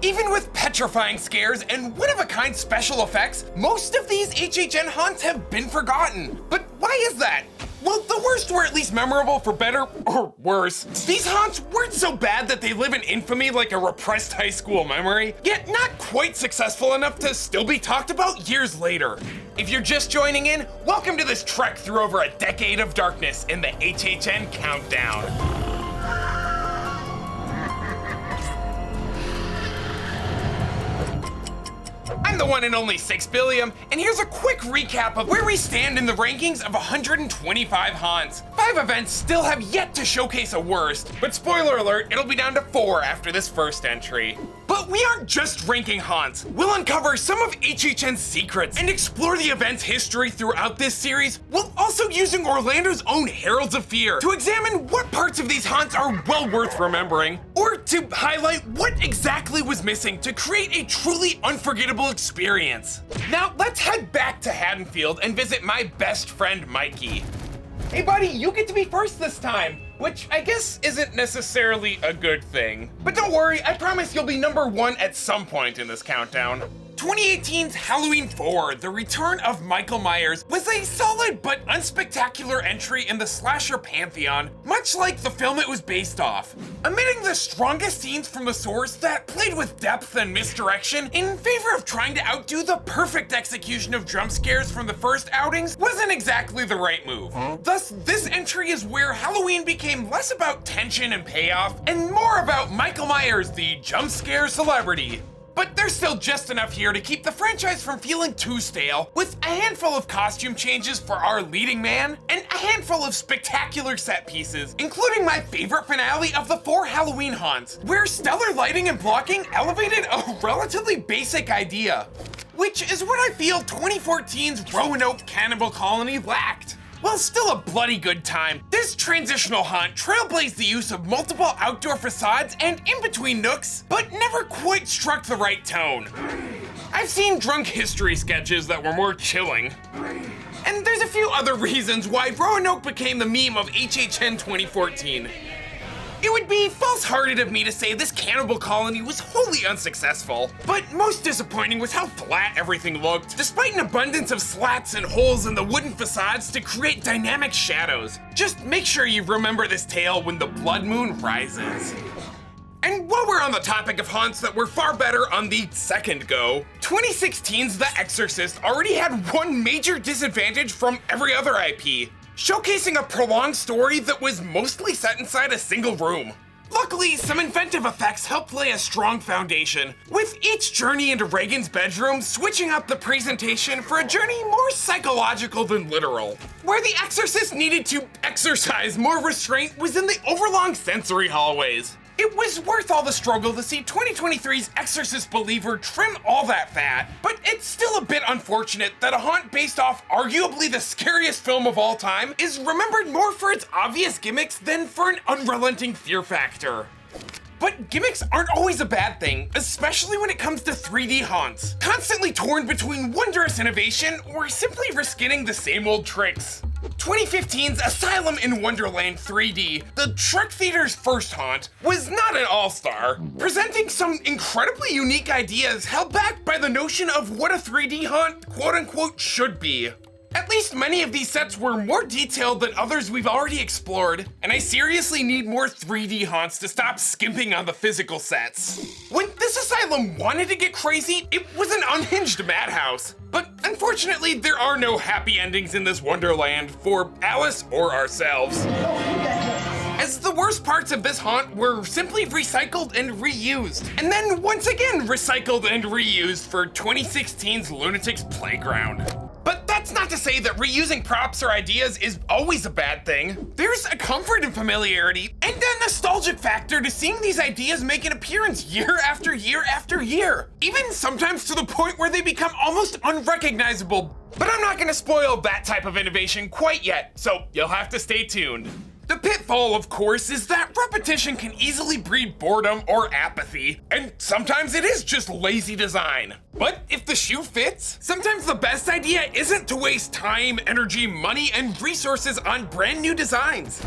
Even with petrifying scares and one-of-a-kind special effects, most of these HHN haunts have been forgotten. But why is that? Well, the worst were at least memorable for better or worse. These haunts weren't so bad that they live in infamy like a repressed high school memory, yet not quite successful enough to still be talked about years later. If you're just joining in, welcome to this trek through over a decade of darkness in the HHN Countdown. I'm the one and only SixBillium, and here's a quick recap of where we stand in the rankings of 125 haunts. 5 events still have yet to showcase a worst, but spoiler alert, it'll be down to 4 after this first entry. But we aren't just ranking haunts. We'll uncover some of HHN's secrets and explore the event's history throughout this series, while also using Orlando's own Heralds of Fear to examine what parts of these haunts are well worth remembering, or to highlight what exactly was missing to create a truly unforgettable experience. Now let's head back to Haddonfield and visit my best friend Mikey. Hey buddy, you get to be first this time, which I guess isn't necessarily a good thing. But don't worry, I promise you'll be number 1 at some point in this countdown. 2018's Halloween 4, The Return of Michael Myers, was a solid but unspectacular entry in the slasher pantheon, much like the film it was based off. Omitting the strongest scenes from the source that played with depth and misdirection in favor of trying to outdo the perfect execution of jump scares from the first outings wasn't exactly the right move. Thus, this entry is where Halloween became less about tension and payoff and more about Michael Myers, the jump scare celebrity. But there's still just enough here to keep the franchise from feeling too stale, with a handful of costume changes for our leading man, and a handful of spectacular set pieces, including my favorite finale of the 4 Halloween haunts, where stellar lighting and blocking elevated a relatively basic idea. Which is what I feel 2014's Roanoke Cannibal Colony lacked. While still a bloody good time, this transitional haunt trailblazed the use of multiple outdoor facades and in-between nooks, but never quite struck the right tone. I've seen drunk history sketches that were more chilling. And there's a few other reasons why Roanoke became the meme of HHN 2014. It would be false-hearted of me to say this cannibal colony was wholly unsuccessful, but most disappointing was how flat everything looked, despite an abundance of slats and holes in the wooden facades to create dynamic shadows. Just make sure you remember this tale when the blood moon rises. And while we're on the topic of haunts that were far better on the second go, 2016's The Exorcist already had one major disadvantage from every other IP. Showcasing a prolonged story that was mostly set inside a single room. Luckily, some inventive effects helped lay a strong foundation, with each journey into Reagan's bedroom switching up the presentation for a journey more psychological than literal. Where The Exorcist needed to exercise more restraint was in the overlong sensory hallways. It was worth all the struggle to see 2023's Exorcist believer trim all that fat, but it's still a bit unfortunate that a haunt based off arguably the scariest film of all time is remembered more for its obvious gimmicks than for an unrelenting fear factor. But gimmicks aren't always a bad thing, especially when it comes to 3D haunts, constantly torn between wondrous innovation or simply reskinning the same old tricks. 2015's Asylum in Wonderland 3D, the Shrek Theater's first haunt, was not an all-star, presenting some incredibly unique ideas held back by the notion of what a 3D haunt quote-unquote should be. At least many of these sets were more detailed than others we've already explored, and I seriously need more 3D haunts to stop skimping on the physical sets. When this asylum wanted to get crazy, it was an unhinged madhouse. But unfortunately, there are no happy endings in this Wonderland for Alice or ourselves, as the worst parts of this haunt were simply recycled and reused, and then once again recycled and reused for 2016's Lunatic's Playground. But that's not to say that reusing props or ideas is always a bad thing. There's a comfort in familiarity and a nostalgic factor to seeing these ideas make an appearance year after year after year, even sometimes to the point where they become almost unrecognizable. But I'm not gonna spoil that type of innovation quite yet, so you'll have to stay tuned. The pitfall, of course, is that repetition can easily breed boredom or apathy, and sometimes it is just lazy design. But if the shoe fits, sometimes the best idea isn't to waste time, energy, money, and resources on brand new designs.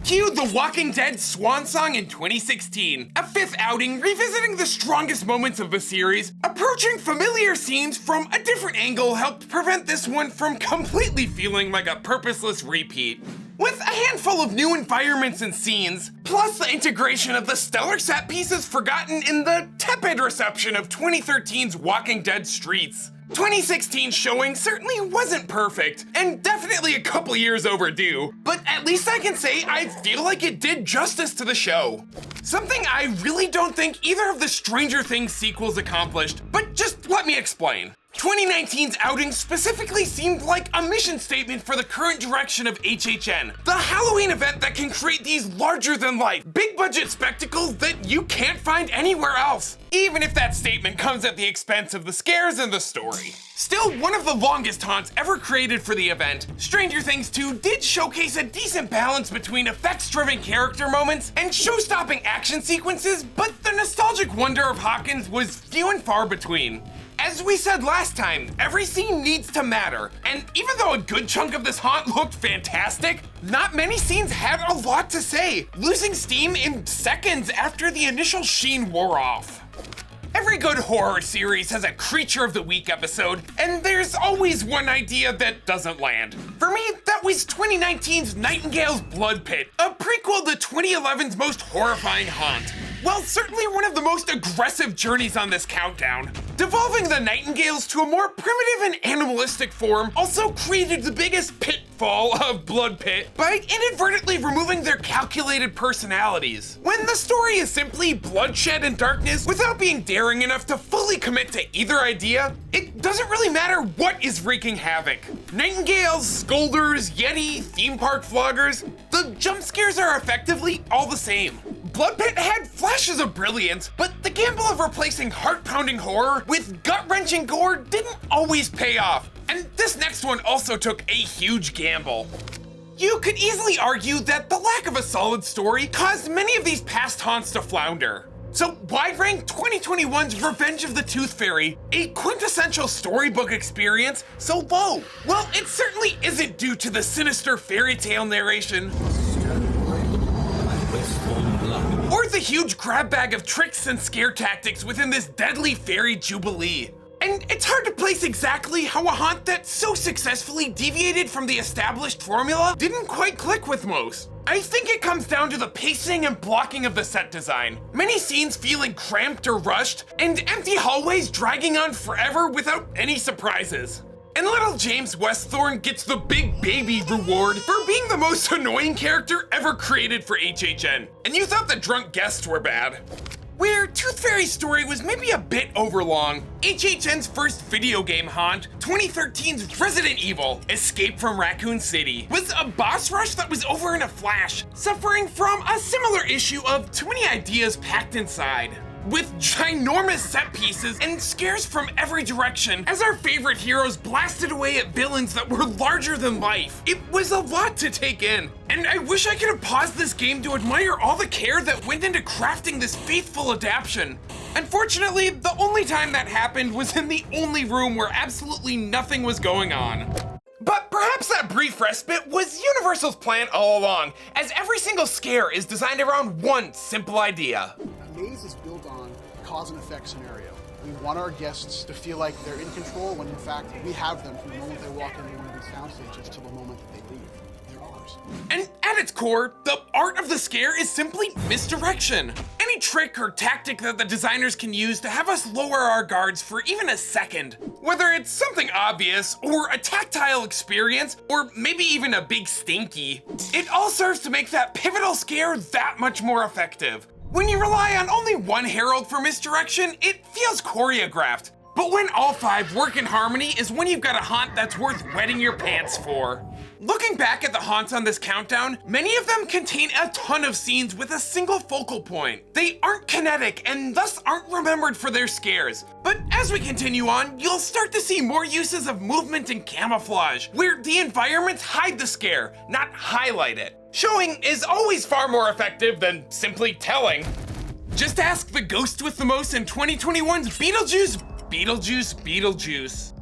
Cue The Walking Dead Swan Song in 2016, a fifth outing revisiting the strongest moments of the series. Approaching familiar scenes from a different angle helped prevent this one from completely feeling like a purposeless repeat. With a handful of new environments and scenes, plus the integration of the stellar set pieces forgotten in the tepid reception of 2013's Walking Dead streets. 2016's showing certainly wasn't perfect, and definitely a couple years overdue, but at least I can say I feel like it did justice to the show. Something I really don't think either of the Stranger Things sequels accomplished, but just let me explain. 2019's outing specifically seemed like a mission statement for the current direction of HHN, the Halloween event that can create these larger-than-life, big-budget spectacles that you can't find anywhere else, even if that statement comes at the expense of the scares and the story. Still, one of the longest haunts ever created for the event, Stranger Things 2 did showcase a decent balance between effects-driven character moments and show-stopping action sequences, but the nostalgic wonder of Hawkins was few and far between. As we said last time, every scene needs to matter, and even though a good chunk of this haunt looked fantastic, not many scenes had a lot to say, losing steam in seconds after the initial sheen wore off. Every good horror series has a Creature of the Week episode, and there's always one idea that doesn't land. For me, that was 2019's Nightingale's Blood Pit, a prequel to 2011's most horrifying haunt. Well, certainly one of the most aggressive journeys on this countdown. Devolving the Nightingales to a more primitive and animalistic form also created the biggest pitfall of Blood Pit by inadvertently removing their calculated personalities. When the story is simply bloodshed and darkness without being daring enough to fully commit to either idea, it doesn't really matter what is wreaking havoc. Nightingales, scolders, yeti, theme park vloggers, the jump scares are effectively all the same. Blood Pit had flashes of brilliance, but the gamble of replacing heart-pounding horror with gut-wrenching gore didn't always pay off, and this next one also took a huge gamble. You could easily argue that the lack of a solid story caused many of these past haunts to flounder. So why rank 2021's Revenge of the Tooth Fairy, a quintessential storybook experience, so low? Well, it certainly isn't due to the sinister fairy tale narration, or the huge grab bag of tricks and scare tactics within this deadly fairy jubilee. And it's hard to place exactly how a haunt that so successfully deviated from the established formula didn't quite click with most. I think it comes down to the pacing and blocking of the set design. Many scenes feeling cramped or rushed, and empty hallways dragging on forever without any surprises. And little James Westthorne gets the big baby reward for being the most annoying character ever created for HHN. And you thought the drunk guests were bad. Where Tooth Fairy's story was maybe a bit overlong, HHN's first video game haunt, 2013's Resident Evil, Escape from Raccoon City, was a boss rush that was over in a flash, suffering from a similar issue of too many ideas packed inside. With ginormous set pieces and scares from every direction as our favorite heroes blasted away at villains that were larger than life. It was a lot to take in, and I wish I could have paused this game to admire all the care that went into crafting this faithful adaptation. Unfortunately, the only time that happened was in the only room where absolutely nothing was going on. But perhaps that brief respite was Universal's plan all along, as every single scare is designed around one simple idea. A maze is built on a cause and effect scenario. We want our guests to feel like they're in control when in fact we have them from the moment they walk into one of these sound stages to the moment that they leave. They're ours. And at its core, the art of the scare is simply misdirection. Any trick or tactic that the designers can use to have us lower our guards for even a second. Whether it's something obvious, or a tactile experience, or maybe even a big stinky, it all serves to make that pivotal scare that much more effective. When you rely on only one herald for misdirection, it feels choreographed. But when all five work in harmony is when you've got a haunt that's worth wetting your pants for. Looking back at the haunts on this countdown, many of them contain a ton of scenes with a single focal point. They aren't kinetic and thus aren't remembered for their scares. But as we continue on, you'll start to see more uses of movement and camouflage, where the environments hide the scare, not highlight it. Showing is always far more effective than simply telling. Just ask the ghost with the most in 2021's Beetlejuice.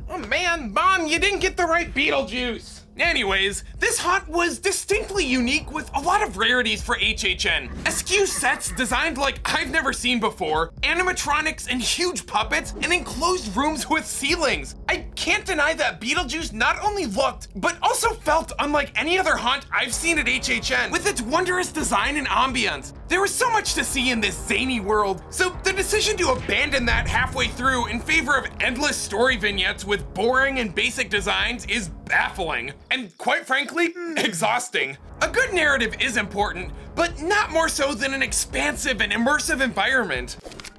Oh man, Mom, you didn't get the right Beetlejuice. Anyways, this haunt was distinctly unique with a lot of rarities for HHN. Askew sets designed like I've never seen before, animatronics and huge puppets, and enclosed rooms with ceilings. I can't deny that Beetlejuice not only looked, but also felt unlike any other haunt I've seen at HHN, with its wondrous design and ambience. There was so much to see in this zany world, so the decision to abandon that halfway through in favor of endless story vignettes with boring and basic designs is baffling, and quite frankly, exhausting. A good narrative is important, but not more so than an expansive and immersive environment.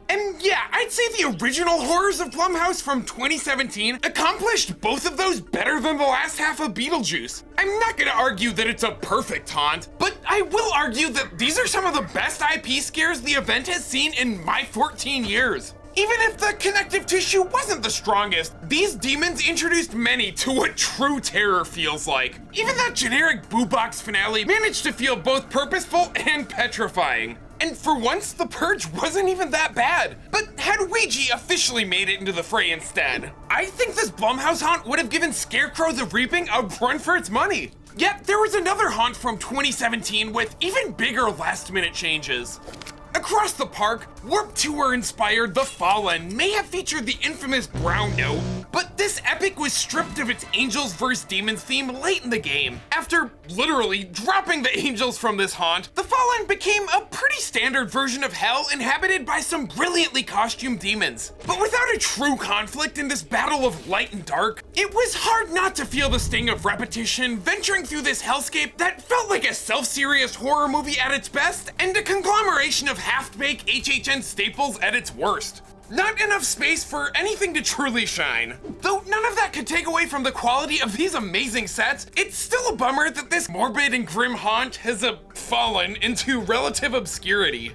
And yeah, I'd say the original horrors of Plumbhouse from 2017 accomplished both of those better than the last half of Beetlejuice. I'm not gonna argue that it's a perfect haunt, but I will argue that these are some of the best IP scares the event has seen in my 14 years. Even if the connective tissue wasn't the strongest, these demons introduced many to what true terror feels like. Even that generic boo box finale managed to feel both purposeful and petrifying. And for once, the purge wasn't even that bad. But had Ouija officially made it into the fray instead, I think this Blumhouse haunt would have given Scarecrow the Reaping a run for its money. Yet there was another haunt from 2017 with even bigger last-minute changes. Across the park, Warped Tour-inspired The Fallen may have featured the infamous brown note, but this epic was stripped of its Angels vs. Demons theme late in the game. After literally dropping the angels from this haunt, The Fallen became a pretty standard version of hell inhabited by some brilliantly costumed demons. But without a true conflict in this battle of light and dark, it was hard not to feel the sting of repetition venturing through this hellscape that felt like a self-serious horror movie at its best and a conglomeration of half-baked HHN staples at its worst. Not enough space for anything to truly shine. Though none of that could take away from the quality of these amazing sets, it's still a bummer that this morbid and grim haunt has fallen into relative obscurity.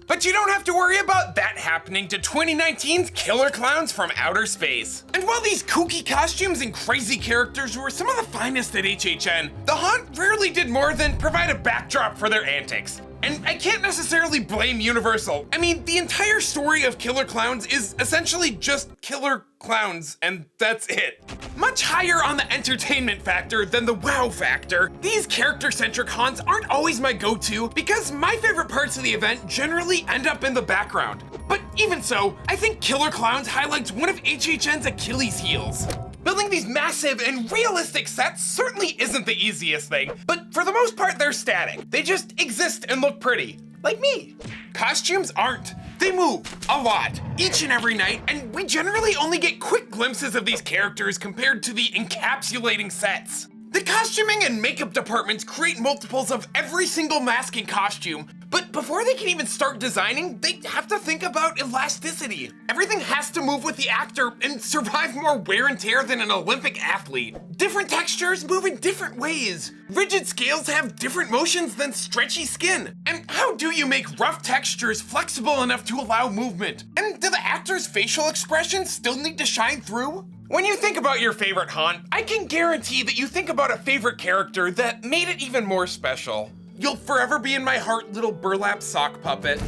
But you don't have to worry about that happening to 2019's Killer Clowns from Outer Space. And while these kooky costumes and crazy characters were some of the finest at HHN, the haunt rarely did more than provide a backdrop for their antics. And I can't necessarily blame Universal. I mean, the entire story of Killer Clowns is essentially just killer clowns, and that's it. Much higher on the entertainment factor than the wow factor, these character-centric haunts aren't always my go-to because my favorite parts of the event generally end up in the background. But even so, I think Killer Clowns highlights one of HHN's Achilles heels. Building these massive and realistic sets certainly isn't the easiest thing, but for the most part they're static. They just exist and look pretty, like me. Costumes aren't. They move a lot, each and every night, and we generally only get quick glimpses of these characters compared to the encapsulating sets. The costuming and makeup departments create multiples of every single mask and costume, but before they can even start designing, they have to think about elasticity. Everything has to move with the actor and survive more wear and tear than an Olympic athlete. Different textures move in different ways. Rigid scales have different motions than stretchy skin. And how do you make rough textures flexible enough to allow movement? And do the actor's facial expressions still need to shine through? When you think about your favorite haunt, I can guarantee that you think about a favorite character that made it even more special. You'll forever be in my heart, little burlap sock puppet.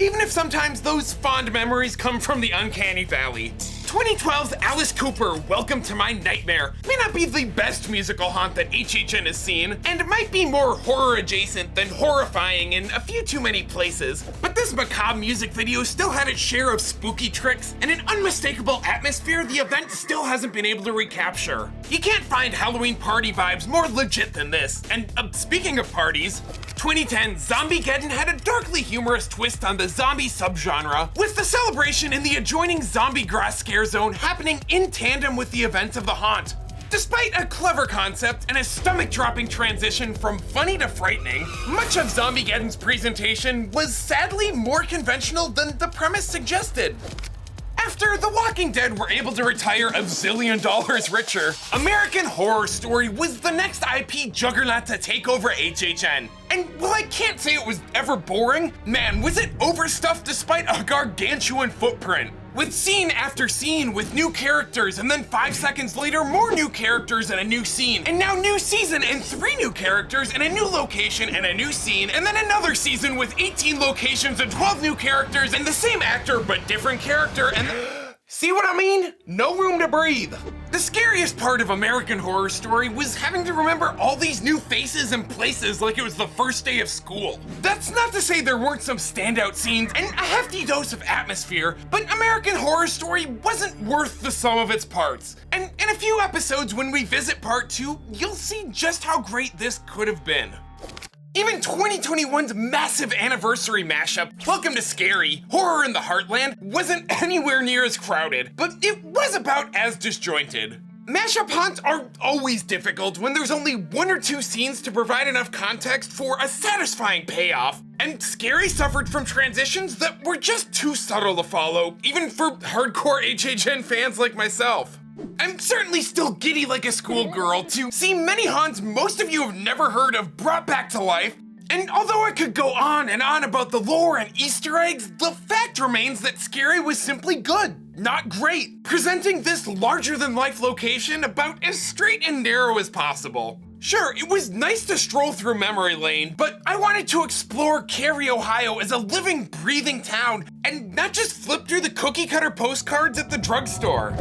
Even if sometimes those fond memories come from the uncanny valley. 2012's Alice Cooper, Welcome to My Nightmare, may not be the best musical haunt that HHN has seen, and it might be more horror adjacent than horrifying in a few too many places, but this macabre music video still had its share of spooky tricks and an unmistakable atmosphere the event still hasn't been able to recapture. You can't find Halloween party vibes more legit than this, and speaking of parties, 2010 Zombiegeddon had a darkly humorous twist on the zombie subgenre, with the celebration in the adjoining zombie grass scare zone happening in tandem with the events of the haunt. Despite a clever concept and a stomach-dropping transition from funny to frightening, much of Zombiegeddon's presentation was sadly more conventional than the premise suggested. After The Walking Dead were able to retire a zillion dollars richer, American Horror Story was the next IP juggernaut to take over HHN. And while I can't say it was ever boring, man, was it overstuffed despite a gargantuan footprint. With scene after scene with new characters, and then 5 seconds later, more new characters and a new scene, and now new season and 3 new characters and a new location and a new scene, and then another season with 18 locations and 12 new characters and the same actor but different character, and see what I mean? No room to breathe. The scariest part of American Horror Story was having to remember all these new faces and places like it was the first day of school. That's not to say there weren't some standout scenes and a hefty dose of atmosphere, but American Horror Story wasn't worth the sum of its parts. And in a few episodes when we visit part 2, you'll see just how great this could have been. Even 2021's massive anniversary mashup, Welcome to Scary, Horror in the Heartland, wasn't anywhere near as crowded, but it was about as disjointed. Mashup haunts are always difficult when there's only 1 or 2 scenes to provide enough context for a satisfying payoff, and Scary suffered from transitions that were just too subtle to follow, even for hardcore HHN fans like myself. I'm certainly still giddy like a schoolgirl to see many haunts most of you have never heard of brought back to life, and although I could go on and on about the lore and Easter eggs, the fact remains that Scary was simply good, not great, presenting this larger-than-life location about as straight and narrow as possible. Sure, it was nice to stroll through memory lane, but I wanted to explore Kerry, Ohio as a living, breathing town, and not just flip through the cookie-cutter postcards at the drugstore.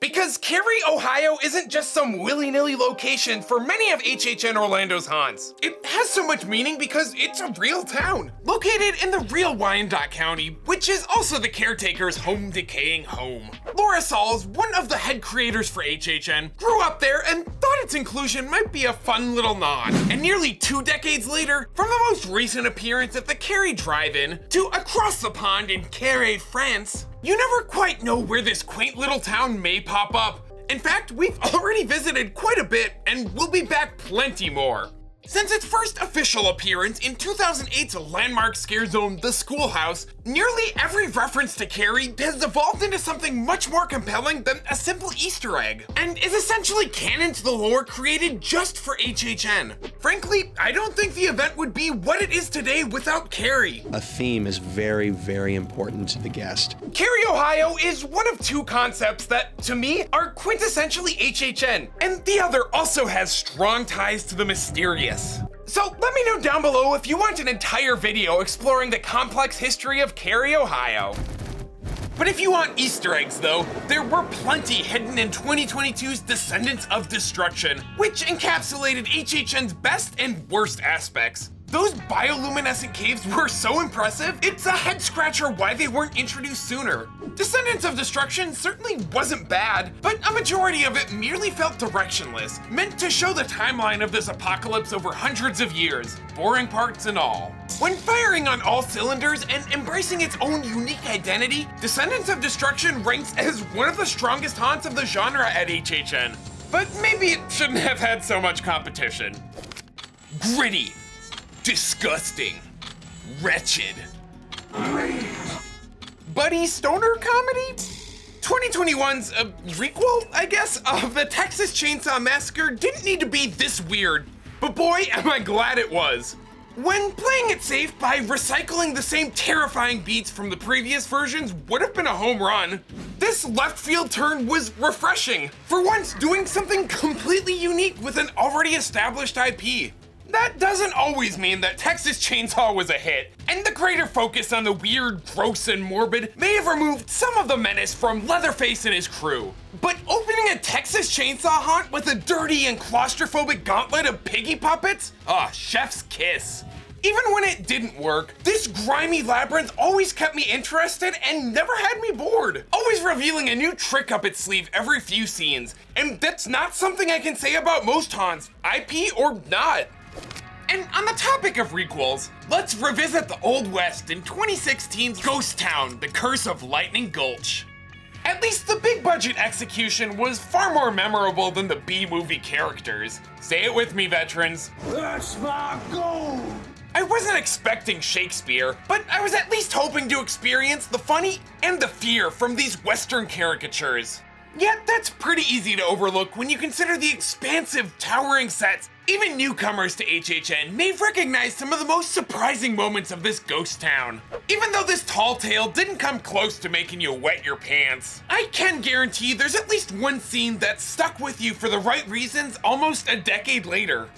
Because Kerry, Ohio isn't just some willy-nilly location for many of HHN Orlando's haunts. It has so much meaning because it's a real town, located in the real Wyandotte County, which is also the caretaker's home decaying home. Laura Sauls, one of the head creators for HHN, grew up there and thought its inclusion might be a fun little nod. And nearly 2 decades later, from the most recent appearance at the Carey Drive-In to across the pond in Carey, France, you never quite know where this quaint little town may pop up. In fact, we've already visited quite a bit and we'll be back plenty more. Since its first official appearance in 2008's landmark scare zone, The Schoolhouse, nearly every reference to Carey has evolved into something much more compelling than a simple Easter egg, and is essentially canon to the lore created just for HHN. Frankly, I don't think the event would be what it is today without Carey. A theme is very, very important to the guest. Kerry, Ohio is one of 2 concepts that, to me, are quintessentially HHN, and the other also has strong ties to the mysterious. So let me know down below if you want an entire video exploring the complex history of Kerry, Ohio. But if you want Easter eggs though, there were plenty hidden in 2022's Descendants of Destruction, which encapsulated HHN's best and worst aspects. Those bioluminescent caves were so impressive, it's a head scratcher why they weren't introduced sooner. Descendants of Destruction certainly wasn't bad, but a majority of it merely felt directionless, meant to show the timeline of this apocalypse over hundreds of years, boring parts and all. When firing on all cylinders and embracing its own unique identity, Descendants of Destruction ranks as one of the strongest haunts of the genre at HHN. But maybe it shouldn't have had so much competition. Gritty. Disgusting. Wretched. Buddy stoner comedy? 2021's a requel, I guess, of the Texas Chainsaw Massacre didn't need to be this weird, but boy, am I glad it was. When playing it safe by recycling the same terrifying beats from the previous versions would have been a home run, this left field turn was refreshing, for once doing something completely unique with an already established IP. That doesn't always mean that Texas Chainsaw was a hit, and the greater focus on the weird, gross, and morbid may have removed some of the menace from Leatherface and his crew. But opening a Texas Chainsaw haunt with a dirty and claustrophobic gauntlet of piggy puppets? Chef's kiss. Even when it didn't work, this grimy labyrinth always kept me interested and never had me bored, always revealing a new trick up its sleeve every few scenes, and that's not something I can say about most haunts, IP or not. And on the topic of requels, let's revisit the Old West in 2016's Ghost Town, The Curse of Lightning Gulch. At least the big budget execution was far more memorable than the B-movie characters. Say it with me, veterans. That's my goal! I wasn't expecting Shakespeare, but I was at least hoping to experience the funny and the fear from these Western caricatures. Yet that's pretty easy to overlook when you consider the expansive, towering sets. Even newcomers to HHN may recognize some of the most surprising moments of this ghost town. Even though this tall tale didn't come close to making you wet your pants, I can guarantee there's at least one scene that stuck with you for the right reasons almost a decade later.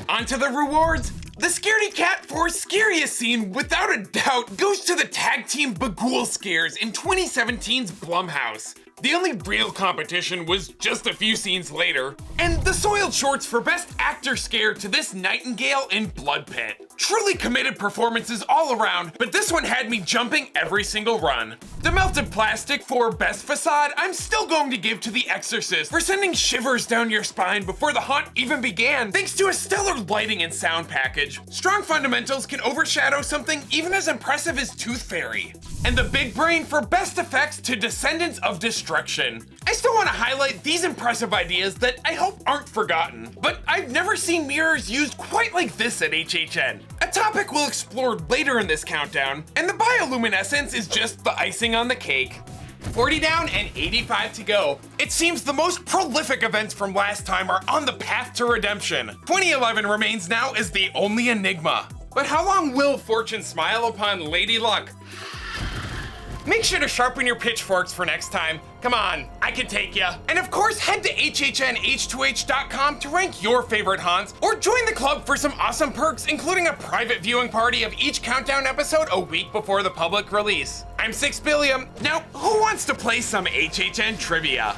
On to the rewards. The Scaredy Cat for scariest scene, without a doubt, goes to the tag team Bagul scares in 2017's Plumbhouse. The only real competition was just a few scenes later, and the Soiled Shorts for Best Actor Scare to this Nightingale in Blood Pit. Truly committed performances all around, but this one had me jumping every single run. The Melted Plastic for Best Facade, I'm still going to give to The Exorcist for sending shivers down your spine before the haunt even began, thanks to a stellar lighting and sound package. Strong fundamentals can overshadow something even as impressive as Tooth Fairy. And the Big Brain for Best Effects to Descendants of Destruction. I still want to highlight these impressive ideas that I hope aren't forgotten, but I've never seen mirrors used quite like this at HHN. A topic we'll explore later in this countdown, and the bioluminescence is just the icing on the cake. 40 down and 85 to go. It seems the most prolific events from last time are on the path to redemption. 2011 remains now as the only enigma. But how long will fortune smile upon Lady Luck? Make sure to sharpen your pitchforks for next time. Come on, I can take ya. And of course, head to hhnh2h.com to rank your favorite haunts, or join the club for some awesome perks, including a private viewing party of each countdown episode a week before the public release. I'm SixBillium. Now, who wants to play some HHN trivia?